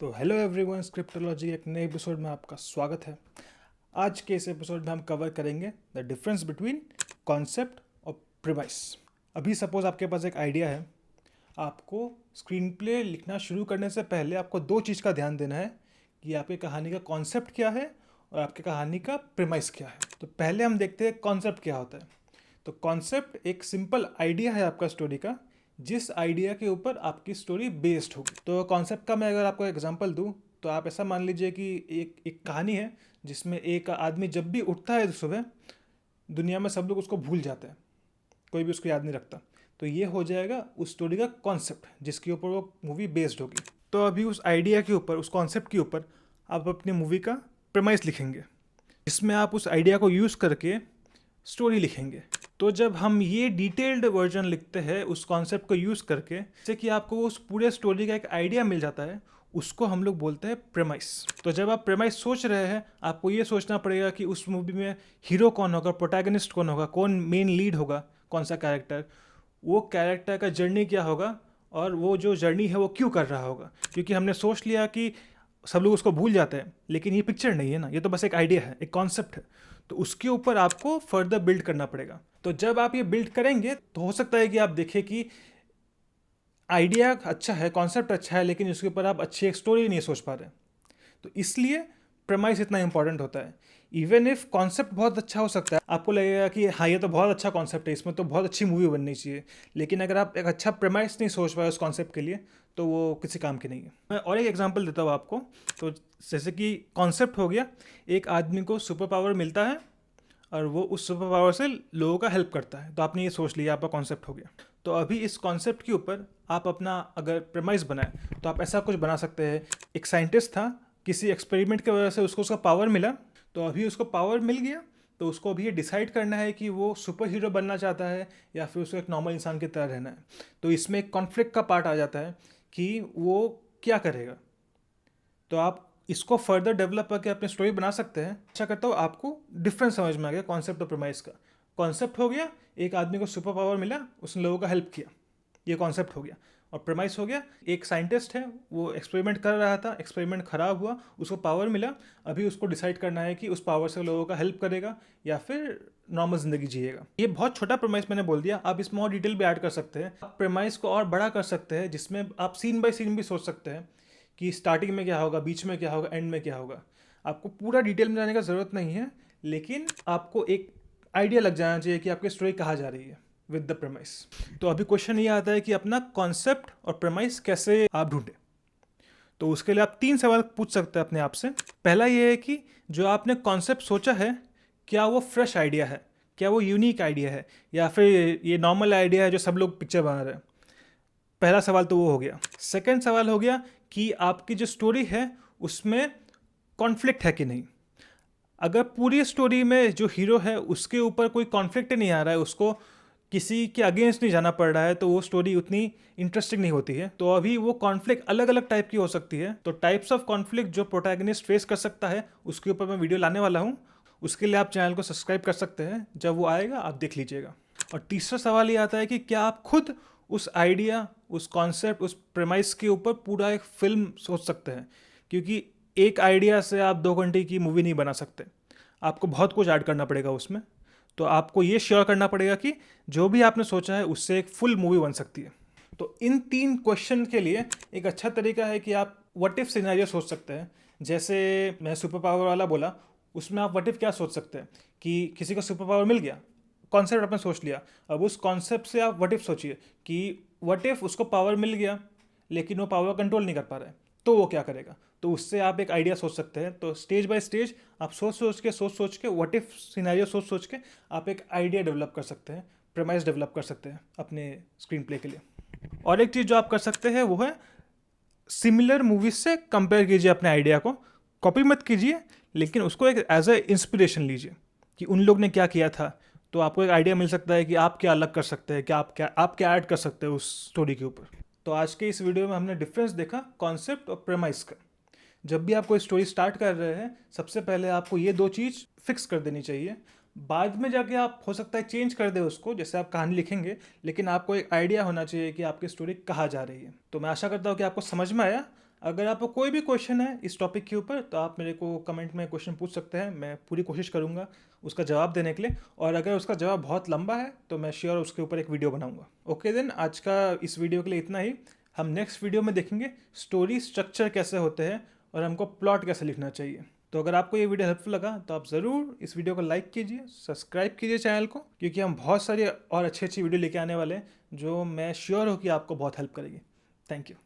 तो hello everyone, स्क्रिप्टोलॉजी एक नए एपिसोड में आपका स्वागत है। आज के इस एपिसोड में हम कवर करेंगे द डिफरेंस बिटवीन कॉन्सेप्ट और प्रीमाइस। अभी सपोज आपके पास एक आइडिया है, आपको स्क्रीन प्ले लिखना शुरू करने से पहले आपको दो चीज़ का ध्यान देना है कि आपकी कहानी का कॉन्सेप्ट क्या है और आपकी कहानी का प्रीमाइस क्या है। तो पहले हम देखते हैं कॉन्सेप्ट क्या होता है। तो कॉन्सेप्ट एक सिंपल आइडिया है आपका स्टोरी का, जिस आइडिया के ऊपर आपकी स्टोरी बेस्ड होगी। तो कॉन्सेप्ट का मैं अगर आपको एग्जांपल दूं तो आप ऐसा मान लीजिए कि एक एक कहानी है जिसमें एक आदमी जब भी उठता है सुबह, दुनिया में सब लोग उसको भूल जाते हैं, कोई भी उसको याद नहीं रखता। तो ये हो जाएगा उस स्टोरी का कॉन्सेप्ट जिसके ऊपर वो मूवी बेस्ड होगी। तो अभी उस आइडिया के ऊपर, उस कॉन्सेप्ट के ऊपर आप अपनी मूवी का प्रेमाइस लिखेंगे, जिसमें आप उस आइडिया को यूज़ करके स्टोरी लिखेंगे। तो जब हम ये डिटेल्ड वर्जन लिखते हैं उस कॉन्सेप्ट को यूज़ करके, जैसे कि आपको उस पूरे स्टोरी का एक आइडिया मिल जाता है, उसको हम लोग बोलते हैं प्रेमाइस। तो जब आप प्रेमाइस सोच रहे हैं, आपको ये सोचना पड़ेगा कि उस मूवी में हीरो कौन होगा, प्रोटैगनिस्ट कौन होगा, कौन मेन लीड होगा, कौन सा कैरेक्टर, वो कैरेक्टर का जर्नी क्या होगा और वो जो जर्नी है वो क्यों कर रहा होगा। क्योंकि हमने सोच लिया कि सब लोग उसको भूल जाते हैं, लेकिन ये पिक्चर नहीं है ना, ये तो बस एक आइडिया है, एक कॉन्सेप्ट है। तो उसके ऊपर आपको फर्दर बिल्ड करना पड़ेगा। तो जब आप ये बिल्ड करेंगे तो हो सकता है कि आप देखें कि आइडिया अच्छा है, कॉन्सेप्ट अच्छा है, लेकिन उसके ऊपर आप अच्छी एक स्टोरी नहीं सोच पा रहे। तो इसलिए प्रेमाइस इतना इंपॉर्टेंट होता है। इवन इफ कॉन्सेप्ट बहुत अच्छा हो सकता है, आपको लगेगा कि हाँ ये तो बहुत अच्छा कॉन्सेप्ट है, इसमें तो बहुत अच्छी मूवी बननी चाहिए, लेकिन अगर आप एक अच्छा प्रेमाइस नहीं सोच पाए उस कॉन्सेप्ट के लिए तो वो किसी काम की नहीं है। मैं और एक एग्जांपल देता हूँ आपको। तो जैसे कि कॉन्सेप्ट हो गया, एक आदमी को सुपर पावर मिलता है और वो उस सुपर पावर से लोगों का हेल्प करता है। तो आपने ये सोच लिया, आपका कॉन्सेप्ट हो गया। तो अभी इस कॉन्सेप्ट के ऊपर आप अपना अगर प्रेमाइस बनाए तो आप ऐसा कुछ बना सकते हैं। एक साइंटिस्ट था, किसी एक्सपेरिमेंट की वजह से उसको उसका पावर मिला। तो अभी उसको पावर मिल गया, तो उसको अभी ये डिसाइड करना है कि वो सुपर हीरो बनना चाहता है या फिर उसको एक नॉर्मल इंसान की तरह रहना है। तो इसमें एक कॉन्फ्लिक्ट का पार्ट आ जाता है कि वो क्या करेगा। तो आप इसको फर्दर डेवलप करके अपनी स्टोरी बना सकते हैं। अच्छा करता हूँ आपको डिफरेंस समझ में आ गया कॉन्सेप्ट और प्रेमाइस का। कॉन्सेप्ट हो गया, एक आदमी को सुपर पावर मिला, उसने लोगों का हेल्प किया, ये कॉन्सेप्ट हो गया। और प्रेमाइस हो गया, एक साइंटिस्ट है, वो एक्सपेरिमेंट कर रहा था, एक्सपेरिमेंट खराब हुआ, उसको पावर मिला, अभी उसको डिसाइड करना है कि उस पावर से लोगों का हेल्प करेगा या फिर नॉर्मल जिंदगी जिएगा। ये बहुत छोटा प्रेमाइस मैंने बोल दिया, आप इसमें और डिटेल भी ऐड कर सकते हैं। आप प्रेमाइस को और बड़ा कर सकते हैं, जिसमें आप सीन बाय सीन भी सोच सकते हैं कि स्टार्टिंग में क्या होगा, बीच में क्या होगा, एंड में क्या होगा। आपको पूरा डिटेल में जाने का ज़रूरत नहीं है, लेकिन आपको एक आइडिया लग जाना चाहिए कि आपकी स्टोरी कहाँ जा रही है विद द प्रेमाइस। तो अभी क्वेश्चन ये आता है कि अपना कॉन्सेप्ट और प्रेमाइस कैसे आप ढूंढें। तो उसके लिए आप 3 सवाल पूछ सकते हैं अपने आप से। पहला ये है कि जो आपने कॉन्सेप्ट सोचा है, क्या वो फ्रेश आइडिया है, क्या वो यूनिक आइडिया है, या फिर ये नॉर्मल आइडिया है जो सब लोग पिक्चर बना रहे हैं। पहला सवाल तो वो हो गया। सेकंड सवाल हो गया कि आपकी जो स्टोरी है उसमें कॉन्फ्लिक्ट है कि नहीं। अगर पूरी स्टोरी में जो हीरो है उसके ऊपर कोई कॉन्फ्लिक्ट नहीं आ रहा है, उसको किसी के अगेंस्ट नहीं जाना पड़ रहा है, तो वो स्टोरी उतनी इंटरेस्टिंग नहीं होती है। तो अभी वो कॉन्फ्लिक्ट अलग अलग टाइप की हो सकती है। तो टाइप्स ऑफ कॉन्फ्लिक्ट जो प्रोटैगनिस्ट फेस कर सकता है, उसके ऊपर मैं वीडियो लाने वाला हूँ। उसके लिए आप चैनल को सब्सक्राइब कर सकते हैं, जब वो आएगा आप देख लीजिएगा। और तीसरा सवाल ये आता है कि क्या आप खुद उस आइडिया, उस कॉन्सेप्ट, उस प्रेमाइस के ऊपर पूरा एक फिल्म सोच सकते हैं। क्योंकि एक आइडिया से आप 2 घंटे की मूवी नहीं बना सकते, आपको बहुत कुछ ऐड करना पड़ेगा उसमें। तो आपको ये श्योर करना पड़ेगा कि जो भी आपने सोचा है उससे एक फुल मूवी बन सकती है। तो इन 3 क्वेश्चन के लिए एक अच्छा तरीका है कि आप व्हाट इफ सिनेरियो सोच सकते हैं। जैसे मैं सुपर पावर वाला बोला, उसमें आप व्हाट इफ क्या सोच सकते हैं कि किसी को सुपर पावर मिल गया, कॉन्सेप्ट आपने सोच लिया। अब उस कॉन्सेप्ट से आप व्हाट इफ सोचिए कि व्हाट इफ उसको पावर मिल गया लेकिन वो पावर कंट्रोल नहीं कर पा रहा है, तो वो क्या करेगा। तो उससे आप एक आइडिया सोच सकते हैं। तो स्टेज बाय स्टेज आप सोच के व्हाट इफ सिनेरियो सोच के आप एक आइडिया डेवलप कर सकते हैं, प्रेमाइस डेवलप कर सकते हैं अपने स्क्रीन प्ले के लिए। और एक चीज़ जो आप कर सकते हैं वो है सिमिलर मूवीज से कंपेयर कीजिए अपने आइडिया को। कॉपी मत कीजिए, लेकिन उसको एक एज ए इंस्पिरेशन लीजिए कि उन लोग ने क्या किया था। तो आपको एक आइडिया मिल सकता है कि आप क्या अलग कर सकते हैं, कि आप क्या ऐड कर सकते हैं उस स्टोरी के ऊपर। तो आज के इस वीडियो में हमने डिफरेंस देखा कॉन्सेप्ट और प्रेमाइस का। जब भी आप कोई स्टोरी स्टार्ट कर रहे हैं, सबसे पहले आपको ये 2 चीज़ फिक्स कर देनी चाहिए। बाद में जाके आप हो सकता है चेंज कर दे उसको, जैसे आप कहानी लिखेंगे, लेकिन आपको एक आइडिया होना चाहिए कि आपकी स्टोरी कहाँ जा रही है। तो मैं आशा करता हूँ कि आपको समझ में आया। अगर आपको कोई भी क्वेश्चन है इस टॉपिक के ऊपर तो आप मेरे को कमेंट में क्वेश्चन पूछ सकते हैं, मैं पूरी कोशिश करूँगा उसका जवाब देने के लिए। और अगर उसका जवाब बहुत लंबा है तो मैं श्योर उसके ऊपर एक वीडियो बनाऊँगा। ओके देन, आज का इस वीडियो के लिए इतना ही। हम नेक्स्ट वीडियो में देखेंगे स्टोरी स्ट्रक्चर कैसे होते हैं और हमको प्लॉट कैसे लिखना चाहिए। तो अगर आपको ये वीडियो हेल्पफुल लगा तो आप ज़रूर इस वीडियो को लाइक कीजिए, सब्सक्राइब कीजिए चैनल को, क्योंकि हम बहुत सारी और अच्छी अच्छी वीडियो लेके आने वाले हैं जो मैं श्योर हूँ कि आपको बहुत हेल्प करेगी। Thank you.